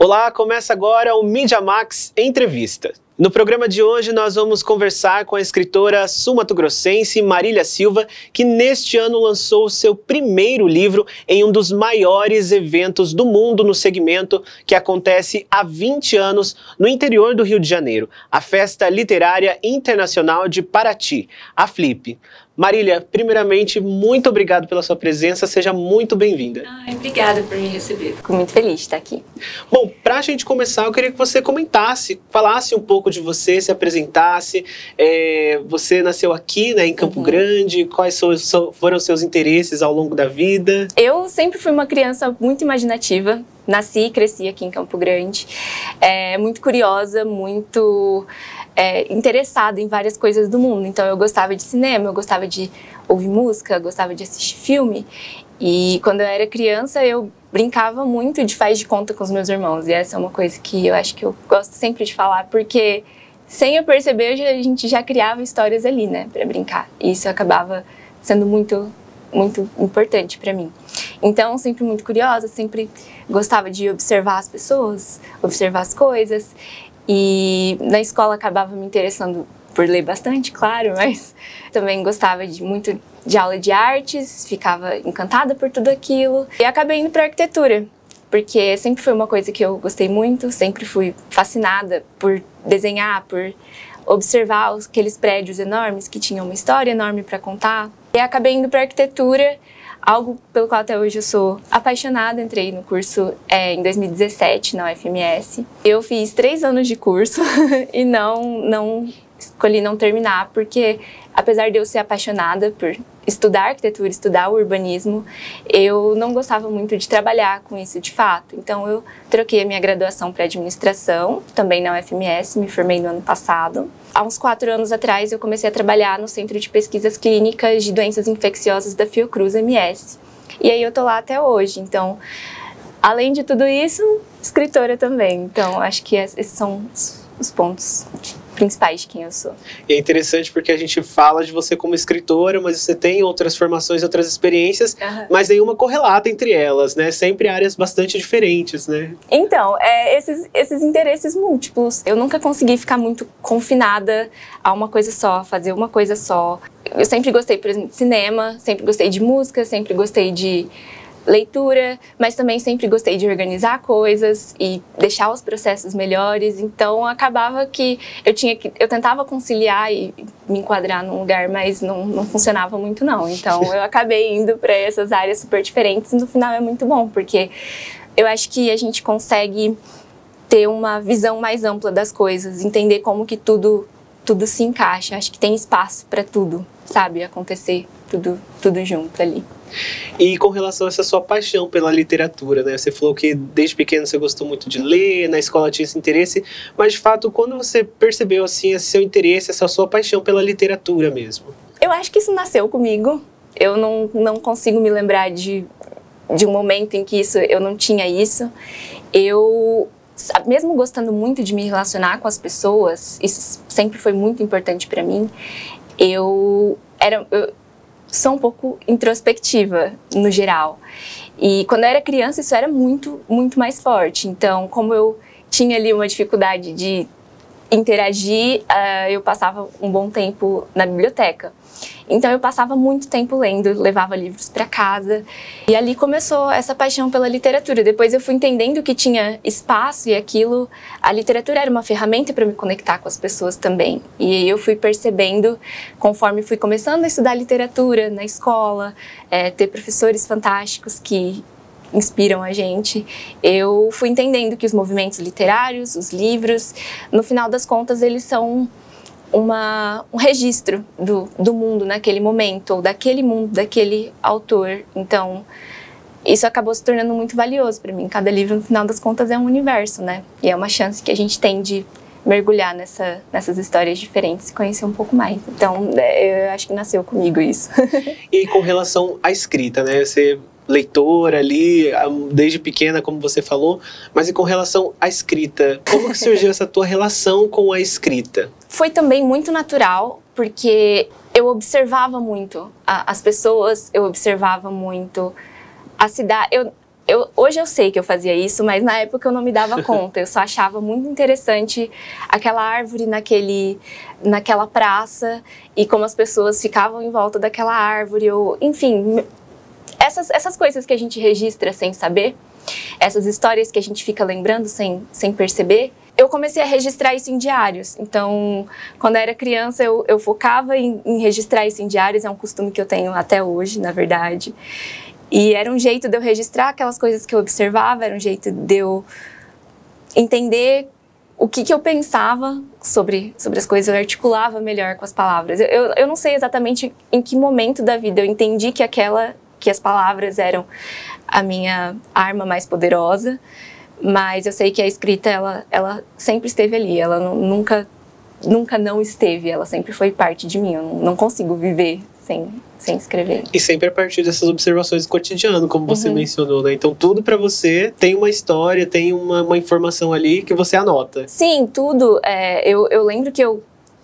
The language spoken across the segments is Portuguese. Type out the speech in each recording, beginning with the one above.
Olá, começa agora o Mídia Max Entrevista. No programa de hoje nós vamos conversar com a escritora sul-mato-grossense Marília Silva, que neste ano lançou o seu primeiro livro em um dos maiores eventos do mundo no segmento, que acontece há 20 anos no interior do Rio de Janeiro, a Festa Literária Internacional de Paraty, a FLIP. Marília, primeiramente, muito obrigado pela sua presença, seja muito bem-vinda. Obrigada por me receber, fico muito feliz de estar aqui. Bom, para a gente começar, eu queria que você comentasse, falasse um pouco de você, se apresentasse. Você nasceu aqui, né, em Campo Grande, quais foram os seus interesses ao longo da vida? Eu sempre fui uma criança muito imaginativa, nasci e cresci aqui em Campo Grande, muito curiosa, muito interessada em várias coisas do mundo. Então eu gostava de cinema, eu gostava de ouvir música, gostava de assistir filme. E quando eu era criança eu brincava muito de faz de conta com os meus irmãos. E essa é uma coisa que eu acho que eu gosto sempre de falar, porque sem eu perceber a gente já criava histórias ali, né, para brincar. E isso acabava sendo muito importante para mim. Então, sempre muito curiosa, sempre gostava de observar as pessoas, observar as coisas. E na escola acabava me interessando por ler bastante, claro, mas também gostava muito de aula de artes, ficava encantada por tudo aquilo. E acabei indo para arquitetura, porque sempre foi uma coisa que eu gostei muito, sempre fui fascinada por desenhar, por observar aqueles prédios enormes que tinham uma história enorme para contar. E acabei indo para arquitetura, algo pelo qual até hoje eu sou apaixonada. Entrei no curso em 2017 na UFMS. Eu fiz 3 anos de curso e escolhi não terminar, porque apesar de eu ser apaixonada por estudar arquitetura, estudar o urbanismo, eu não gostava muito de trabalhar com isso de fato. Então eu troquei a minha graduação para administração, também na UFMS, me formei no ano passado. Há uns 4 anos atrás eu comecei a trabalhar no Centro de Pesquisas Clínicas de Doenças Infecciosas da Fiocruz MS. E aí eu tô lá até hoje. Então, além de tudo isso, escritora também. Então, acho que esses são os pontos principais de quem eu sou. E é interessante porque a gente fala de você como escritora, mas você tem outras formações, outras experiências, mas nenhuma correlata entre elas, né? Sempre áreas bastante diferentes, né? Então, esses interesses múltiplos. Eu nunca consegui ficar muito confinada a uma coisa só, fazer uma coisa só. Eu sempre gostei, por exemplo, de cinema, sempre gostei de música, sempre gostei de leitura, mas também sempre gostei de organizar coisas e deixar os processos melhores. Então acabava que eu tentava conciliar e me enquadrar num lugar, mas não funcionava muito não. Então eu acabei indo para essas áreas super diferentes e no final é muito bom, porque eu acho que a gente consegue ter uma visão mais ampla das coisas, entender como que tudo se encaixa. Acho que tem espaço para tudo, sabe, acontecer tudo junto ali. E com relação a essa sua paixão pela literatura, né? Você falou que desde pequeno você gostou muito de ler, na escola tinha esse interesse, mas de fato, quando você percebeu assim esse seu interesse, essa sua paixão pela literatura mesmo? Eu acho que isso nasceu comigo. Eu não consigo me lembrar de um momento em que eu não tinha isso. Eu, mesmo gostando muito de me relacionar com as pessoas, isso sempre foi muito importante para mim. Eu sou um pouco introspectiva, no geral. E quando eu era criança, isso era muito mais forte. Então, como eu tinha ali uma dificuldade de interagir, eu passava um bom tempo na biblioteca. Então, eu passava muito tempo lendo, levava livros para casa. E ali começou essa paixão pela literatura. Depois eu fui entendendo que tinha espaço e a literatura era uma ferramenta para me conectar com as pessoas também. E aí eu fui percebendo, conforme fui começando a estudar literatura na escola, ter professores fantásticos que inspiram a gente, eu fui entendendo que os movimentos literários, os livros, no final das contas, eles são um registro do mundo naquele momento, ou daquele mundo, daquele autor. Então, isso acabou se tornando muito valioso para mim. Cada livro, no final das contas, é um universo, né? E é uma chance que a gente tem de mergulhar nessas histórias diferentes e conhecer um pouco mais. Então, eu acho que nasceu comigo isso. E com relação à escrita, né? Você leitora ali, desde pequena, como você falou, mas e com relação à escrita, como que surgiu essa tua relação com a escrita? Foi também muito natural, porque eu observava muito as pessoas, eu observava muito a cidade. Hoje eu sei que eu fazia isso, mas na época eu não me dava conta. Eu só achava muito interessante aquela árvore naquela praça e como as pessoas ficavam em volta daquela árvore. Enfim, essas coisas que a gente registra sem saber, essas histórias que a gente fica lembrando sem perceber. Eu comecei a registrar isso em diários. Então, quando eu era criança, eu focava em registrar isso em diários. É um costume que eu tenho até hoje, na verdade. E era um jeito de eu registrar aquelas coisas que eu observava, era um jeito de eu entender o que eu pensava sobre as coisas, eu articulava melhor com as palavras. Eu não sei exatamente em que momento da vida eu entendi que as palavras eram a minha arma mais poderosa, mas eu sei que a escrita, ela sempre esteve ali, ela nunca não esteve, ela sempre foi parte de mim, eu não consigo viver sem escrever. E sempre a partir dessas observações do cotidiano, como você mencionou, né? Então tudo pra você tem uma história, tem uma informação ali que você anota. Sim, tudo. Eu lembro que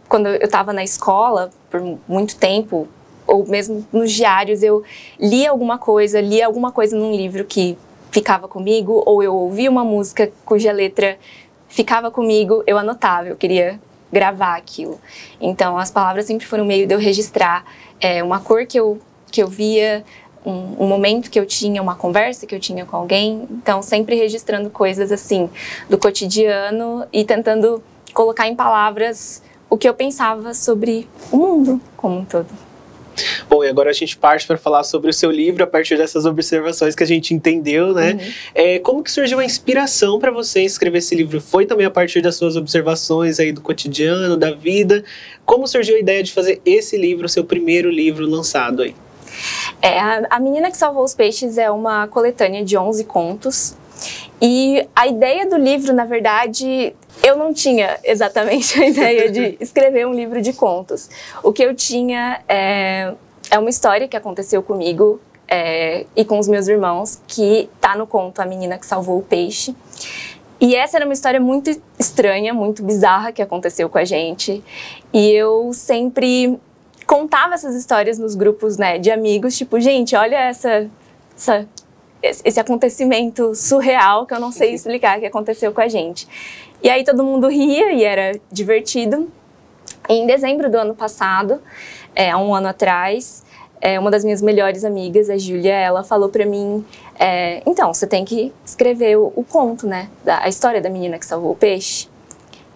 quando eu estava na escola, por muito tempo, ou mesmo nos diários, eu lia alguma coisa num livro que ficava comigo, ou eu ouvia uma música cuja letra ficava comigo, eu anotava, eu queria gravar aquilo. Então as palavras sempre foram um meio de eu registrar uma cor que eu via, um momento que eu tinha, uma conversa que eu tinha com alguém. Então sempre registrando coisas assim do cotidiano e tentando colocar em palavras o que eu pensava sobre o mundo como um todo. Bom, e agora a gente parte para falar sobre o seu livro a partir dessas observações que a gente entendeu, né? Como que surgiu a inspiração para você escrever esse livro? Foi também a partir das suas observações aí do cotidiano, da vida? Como surgiu a ideia de fazer esse livro, o seu primeiro livro lançado aí? A Menina que Salvou os Peixes é uma coletânea de 11 contos. E a ideia do livro, na verdade, eu não tinha exatamente a ideia de escrever um livro de contos. O que eu tinha é uma história que aconteceu comigo e com os meus irmãos, que tá no conto A Menina que Salvou o Peixe. E essa era uma história muito estranha, muito bizarra que aconteceu com a gente. E eu sempre contava essas histórias nos grupos, né, de amigos, tipo, gente, olha esse acontecimento surreal que eu não sei explicar que aconteceu com a gente. E aí todo mundo ria e era divertido. E em dezembro do ano passado, há um ano atrás, uma das minhas melhores amigas, a Júlia, ela falou pra mim, então, você tem que escrever o conto, né, a história da menina que salvou o peixe.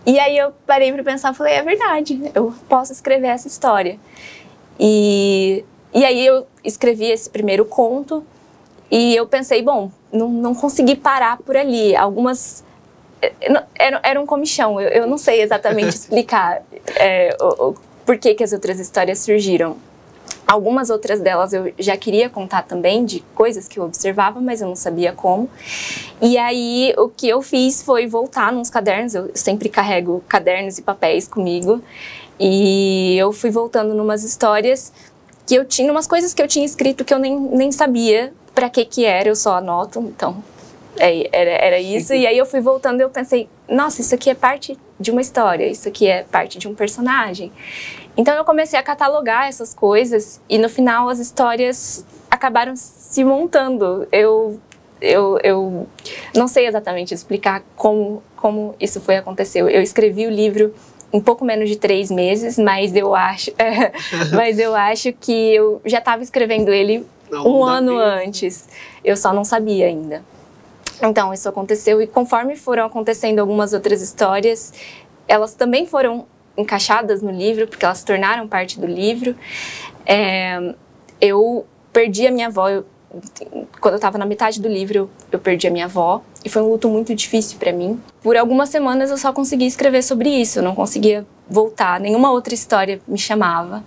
E aí eu parei pra pensar, falei, é verdade, eu posso escrever essa história. E aí eu escrevi esse primeiro conto e eu pensei, bom, não consegui parar por ali. Algumas... Era um comichão, eu não sei exatamente explicar por que as outras histórias surgiram. Algumas outras delas eu já queria contar também, de coisas que eu observava, mas eu não sabia como. E aí, o que eu fiz foi voltar nos cadernos, eu sempre carrego cadernos e papéis comigo, e eu fui voltando numas histórias que eu tinha, umas coisas que eu tinha escrito que eu nem sabia pra que era, eu só anoto, então era isso. E aí eu fui voltando e eu pensei, nossa, isso aqui é parte de uma história, isso aqui é parte de um personagem. Então eu comecei a catalogar essas coisas e no final as histórias acabaram se montando. Eu não sei exatamente explicar como isso foi acontecer. Eu escrevi o livro em pouco menos de 3 meses, mas eu acho que eu já estava escrevendo ele um ano antes. Eu só não sabia ainda. Então isso aconteceu e conforme foram acontecendo algumas outras histórias, elas também foram encaixadas no livro, porque elas se tornaram parte do livro. Eu perdi a minha avó, quando eu estava na metade do livro, eu perdi a minha avó, e foi um luto muito difícil para mim. Por algumas semanas eu só conseguia escrever sobre isso, eu não conseguia voltar, nenhuma outra história me chamava.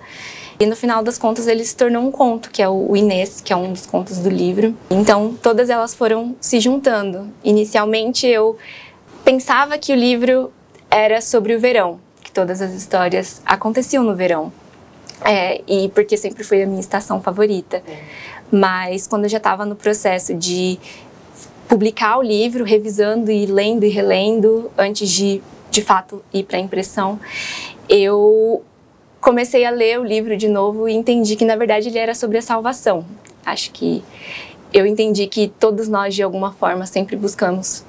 E no final das contas ele se tornou um conto, que é o Inês, que é um dos contos do livro. Então todas elas foram se juntando. Inicialmente eu pensava que o livro era sobre o verão, que todas as histórias aconteciam no verão. E porque sempre foi a minha estação favorita. Mas quando eu já estava no processo de publicar o livro, revisando e lendo e relendo, antes de fato ir para a impressão, eu comecei a ler o livro de novo e entendi que na verdade ele era sobre a salvação. Acho que eu entendi que todos nós, de alguma forma, sempre buscamos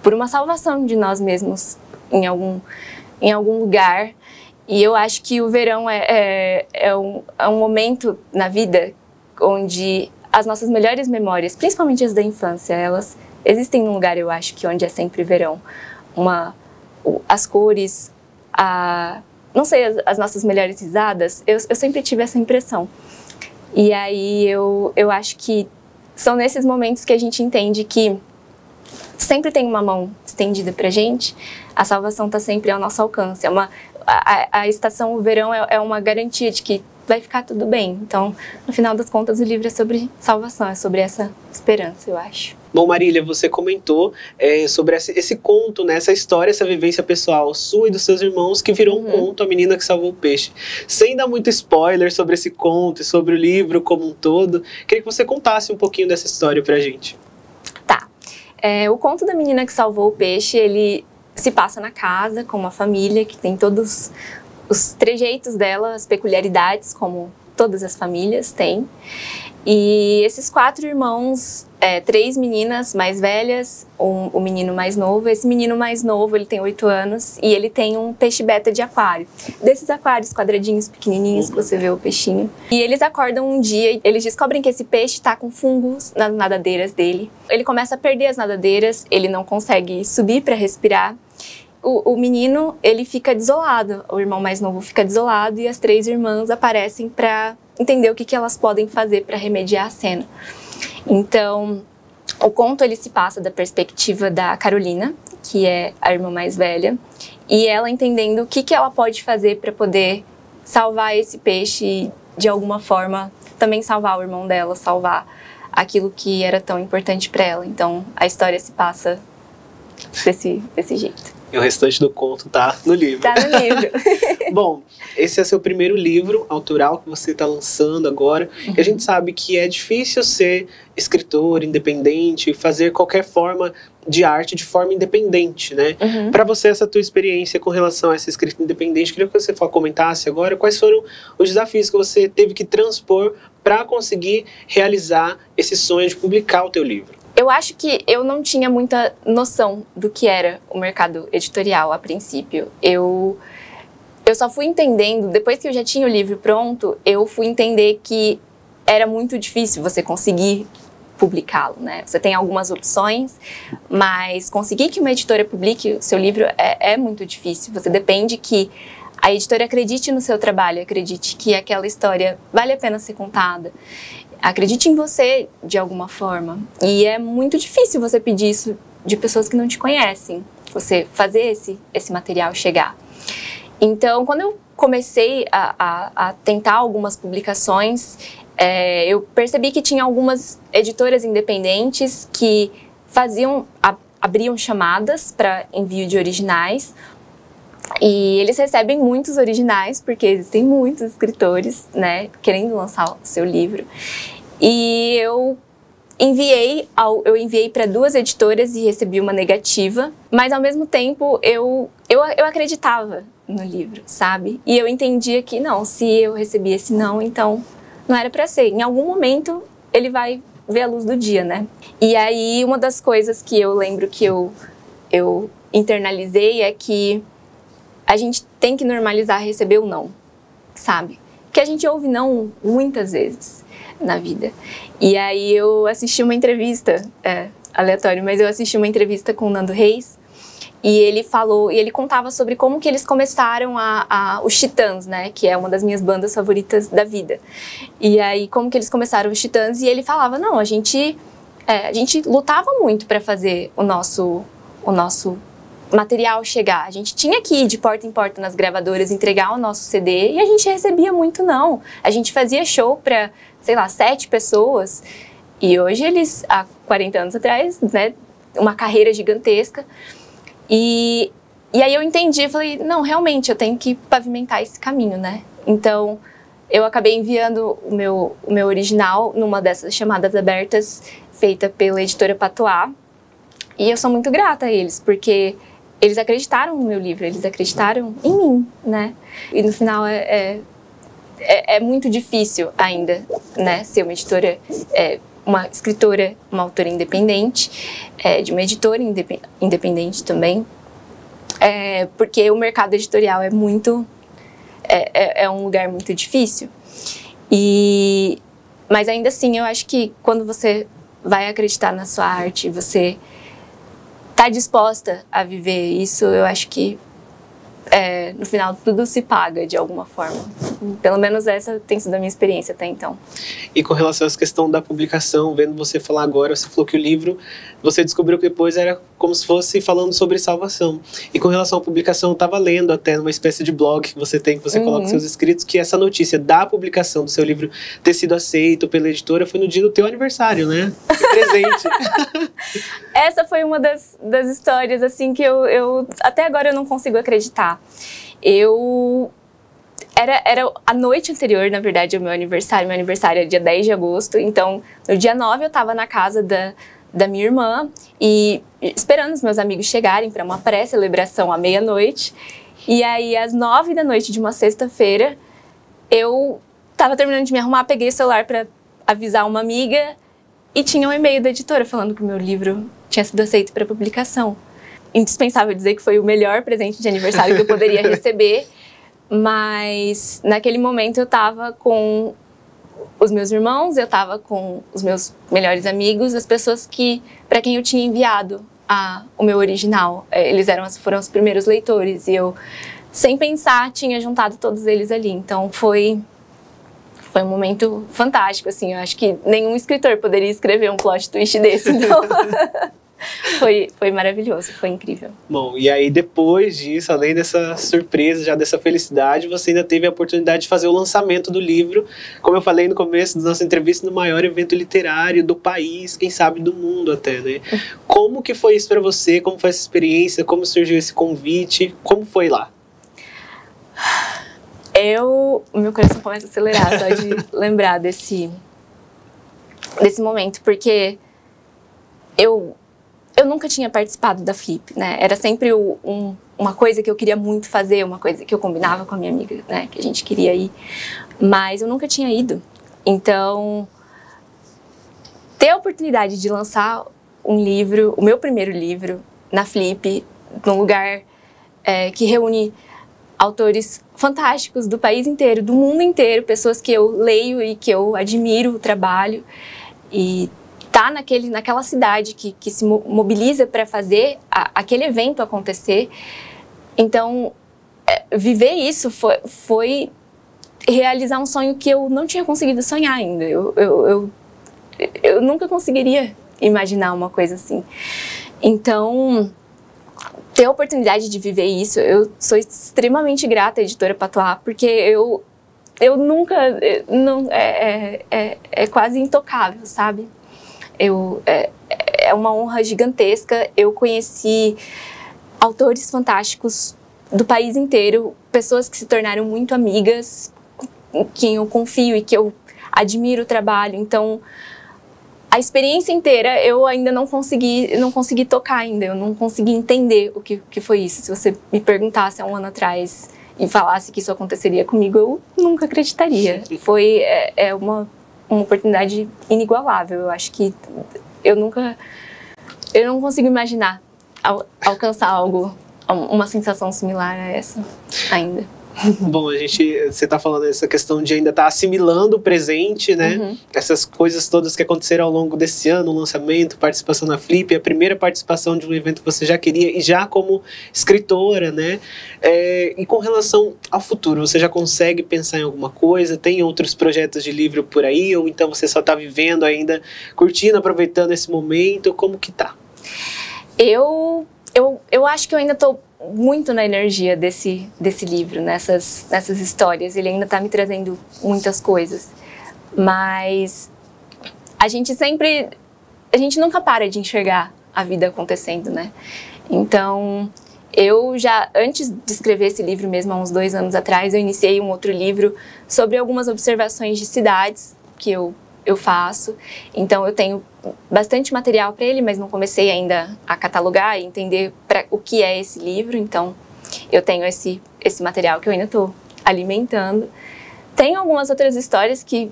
por uma salvação de nós mesmos em algum lugar. E eu acho que o verão é um momento na vida onde as nossas melhores memórias, principalmente as da infância, elas existem num lugar, eu acho, que onde é sempre verão. As cores, não sei, as nossas melhores risadas, eu sempre tive essa impressão. E aí eu acho que são nesses momentos que a gente entende que sempre tem uma mão estendida pra gente, a salvação está sempre ao nosso alcance. A estação, o verão, é uma garantia de que vai ficar tudo bem. Então, no final das contas, o livro é sobre salvação, é sobre essa esperança, eu acho. Bom, Marília, você comentou sobre esse conto, né, essa história, essa vivência pessoal sua e dos seus irmãos, que virou um conto, A Menina que Salvou o Peixe. Sem dar muito spoiler sobre esse conto e sobre o livro como um todo, queria que você contasse um pouquinho dessa história pra gente. Tá. O conto da Menina que Salvou o Peixe, ele se passa na casa, com uma família que tem todos os trejeitos dela, as peculiaridades, como todas as famílias têm. E esses 4 irmãos, 3 meninas mais velhas, um menino mais novo. Esse menino mais novo, ele tem 8 anos e ele tem um peixe beta de aquário. Desses aquários quadradinhos, pequenininhos, que você vê o peixinho. E eles acordam um dia e eles descobrem que esse peixe está com fungos nas nadadeiras dele. Ele começa a perder as nadadeiras, ele não consegue subir para respirar. O menino, ele fica desolado, o irmão mais novo fica desolado e as 3 irmãs aparecem para entender o que elas podem fazer para remediar a cena. Então, o conto ele se passa da perspectiva da Carolina, que é a irmã mais velha, e ela entendendo o que ela pode fazer para poder salvar esse peixe e, de alguma forma, também salvar o irmão dela, salvar aquilo que era tão importante para ela. Então, a história se passa desse jeito. E o restante do conto tá no livro. Tá no livro. Bom, esse é seu primeiro livro autoral que você está lançando agora. E a gente sabe que é difícil ser escritor independente e fazer qualquer forma de arte de forma independente, né? Para você, essa tua experiência com relação a essa escrita independente, queria que você comentasse agora quais foram os desafios que você teve que transpor para conseguir realizar esse sonho de publicar o teu livro. Eu acho que eu não tinha muita noção do que era o mercado editorial a princípio. Eu só fui entendendo, depois que eu já tinha o livro pronto, eu fui entender que era muito difícil você conseguir publicá-lo, né? Você tem algumas opções, mas conseguir que uma editora publique o seu livro é muito difícil. Você depende que a editora acredite no seu trabalho, acredite que aquela história vale a pena ser contada. Acredite em você de alguma forma. E é muito difícil você pedir isso de pessoas que não te conhecem. Você fazer esse material chegar. Então, quando eu comecei a tentar algumas publicações, eu percebi que tinha algumas editoras independentes que abriam chamadas para envio de originais. E eles recebem muitos originais, porque existem muitos escritores, né, querendo lançar o seu livro. E eu enviei para 2 editoras e recebi uma negativa, mas ao mesmo tempo eu acreditava no livro, sabe? E eu entendia que não, se eu recebi esse não, então não era para ser. Em algum momento ele vai ver a luz do dia, né? E aí uma das coisas que eu lembro que eu internalizei é que a gente tem que normalizar receber o não, sabe? Porque a gente ouve não muitas vezes na vida. E aí eu assisti uma entrevista, aleatório, mas eu assisti uma entrevista com o Nando Reis, e ele contava sobre como que eles começaram os Titãs, né? Que é uma das minhas bandas favoritas da vida. E aí como que eles começaram os Titãs, e ele falava, não, a gente lutava muito para fazer o nosso material chegar. A gente tinha que ir de porta em porta nas gravadoras, entregar o nosso CD, e a gente recebia muito não. A gente fazia show para, sei lá, 7 pessoas, e hoje eles, há 40 anos atrás, né, uma carreira gigantesca. E aí eu entendi, falei, não, realmente, eu tenho que pavimentar esse caminho, né? Então, eu acabei enviando o meu original numa dessas chamadas abertas, feita pela editora Patois, e eu sou muito grata a eles, porque eles acreditaram no meu livro, eles acreditaram em mim, né? E no final é muito difícil ainda, né? Ser uma editora uma escritora, uma autora independente, de uma editora independente também, porque o mercado editorial é um lugar muito difícil. Mas ainda assim, eu acho que quando você vai acreditar na sua arte, você está disposta a viver isso, eu acho que no final tudo se paga de alguma forma. Pelo menos essa tem sido a minha experiência até então. E com relação a essa questão da publicação, vendo você falar agora, você falou que o livro, você descobriu que depois era como se fosse falando sobre salvação. E com relação à publicação, eu estava lendo até numa espécie de blog que você tem, que você coloca seus escritos, que essa notícia da publicação do seu livro ter sido aceito pela editora foi no dia do teu aniversário, né? Presente. Essa foi uma das histórias, assim, que eu até agora eu não consigo acreditar. Era a noite anterior, na verdade, ao meu aniversário. Meu aniversário é dia 10 de agosto, então no dia 9 eu estava na casa da minha irmã e esperando os meus amigos chegarem para uma pré-celebração à meia-noite. E aí, às 9 da noite de uma sexta-feira, eu estava terminando de me arrumar, peguei o celular para avisar uma amiga e tinha um e-mail da editora falando que o meu livro tinha sido aceito para publicação. Indispensável dizer que foi o melhor presente de aniversário que eu poderia receber. Mas naquele momento eu estava com os meus irmãos, eu estava com os meus melhores amigos, as pessoas para quem eu tinha enviado o meu original. Eles foram os primeiros leitores e eu, sem pensar, tinha juntado todos eles ali. Então foi um momento fantástico, assim. Eu acho que nenhum escritor poderia escrever um plot twist desse, então... Foi maravilhoso, foi incrível. Bom, e aí depois disso, além dessa surpresa, já dessa felicidade, você ainda teve a oportunidade de fazer o lançamento do livro, como eu falei no começo da nossa entrevista, no maior evento literário do país, quem sabe do mundo até, né? Como que foi isso para você? Como foi essa experiência? Como surgiu esse convite? Como foi lá? O meu coração começa a acelerar só de lembrar desse momento, porque eu nunca tinha participado da Flip, né? Era sempre uma coisa que eu queria muito fazer, uma coisa que eu combinava com a minha amiga, né? Que a gente queria ir, mas eu nunca tinha ido. Então, ter a oportunidade de lançar um livro, o meu primeiro livro, na Flip, num lugar que reúne autores fantásticos do país inteiro, do mundo inteiro, pessoas que eu leio e que eu admiro o trabalho, e tá naquela cidade que se mobiliza para fazer aquele evento acontecer. Então, viver isso foi realizar um sonho que eu não tinha conseguido sonhar ainda. Eu nunca conseguiria imaginar uma coisa assim. Então, ter a oportunidade de viver isso, eu sou extremamente grata à editora Patois, porque eu nunca... é quase intocável, sabe? É uma honra gigantesca. Eu conheci autores fantásticos do país inteiro, pessoas que se tornaram muito amigas, em quem eu confio e que eu admiro o trabalho. Então, a experiência inteira eu ainda não consegui tocar ainda, eu não consegui entender o que foi isso. Se você me perguntasse há um ano atrás e falasse que isso aconteceria comigo, eu nunca acreditaria. Foi uma oportunidade inigualável. Eu acho que eu não consigo imaginar alcançar uma sensação similar a essa ainda. Bom, você está falando essa questão de ainda estar assimilando o presente, né? Uhum. Essas coisas todas que aconteceram ao longo desse ano, o lançamento, participação na Flip, a primeira participação de um evento que você já queria, e já como escritora, né? E com relação ao futuro, você já consegue pensar em alguma coisa? Tem outros projetos de livro por aí? Ou então você só está vivendo ainda, curtindo, aproveitando esse momento? Como que tá? Eu acho que eu ainda estou muito na energia desse livro, nessas histórias. Ele ainda está me trazendo muitas coisas. Mas a gente nunca para de enxergar a vida acontecendo, né? Então, eu já, antes de escrever esse livro mesmo, há uns 2 anos atrás, eu iniciei um outro livro sobre algumas observações de cidades que eu faço. Então, eu tenho bastante material para ele, mas não comecei ainda a catalogar e entender o que é esse livro. Então, eu tenho esse material que eu ainda estou alimentando. Tem algumas outras histórias que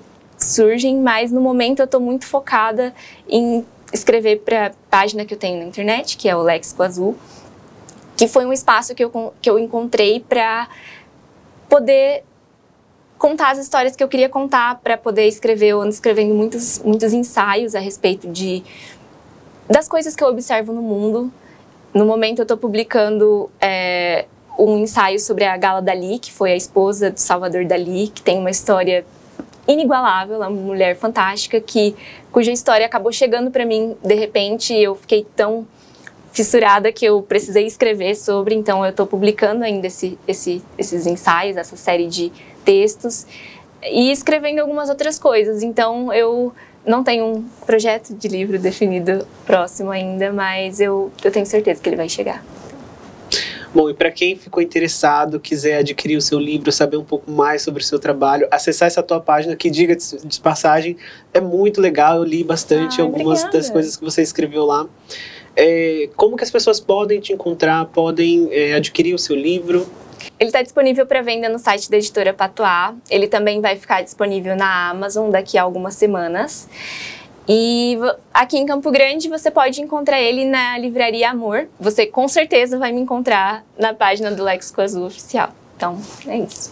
surgem, mas no momento eu estou muito focada em escrever para a página que eu tenho na internet, que é o Léxico Azul, que foi um espaço que eu encontrei para poder contar as histórias que eu queria contar, para poder escrever. Eu ando escrevendo muitos ensaios a respeito das coisas que eu observo no mundo. No momento eu estou publicando um ensaio sobre a Gala Dali, que foi a esposa do Salvador Dali, que tem uma história inigualável, uma mulher fantástica, cuja história acabou chegando para mim de repente, e eu fiquei tão fissurada que eu precisei escrever sobre, então eu estou publicando ainda esses ensaios, essa série de textos, e escrevendo algumas outras coisas. Então eu não tenho um projeto de livro definido próximo ainda, mas eu tenho certeza que ele vai chegar. Bom, e para quem ficou interessado, quiser adquirir o seu livro, saber um pouco mais sobre o seu trabalho, acessar essa tua página, que, diga de passagem, é muito legal. Eu li bastante algumas das coisas que você escreveu lá. Como que as pessoas podem te encontrar, podem adquirir o seu livro? Ele está disponível para venda no site da editora Patois. Ele também vai ficar disponível na Amazon daqui a algumas semanas. E aqui em Campo Grande você pode encontrar ele na Livraria Amor. Você com certeza vai me encontrar na página do Léxico Azul Oficial. Então, é isso.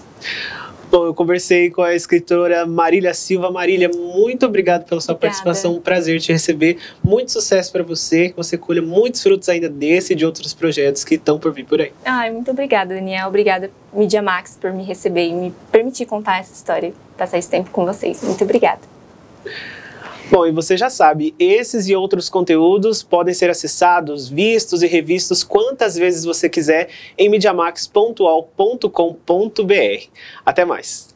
Bom, eu conversei com a escritora Marília Silva. Marília, muito obrigado pela sua participação. Um prazer te receber. Muito sucesso para você. Que você colha muitos frutos ainda desse e de outros projetos que estão por vir por aí. Ai, muito obrigada, Daniel. Obrigada, Mídia Max, por me receber e me permitir contar essa história, passar esse tempo com vocês. Muito obrigada. Bom, e você já sabe, esses e outros conteúdos podem ser acessados, vistos e revistos quantas vezes você quiser em mediamax.ual.com.br. Até mais!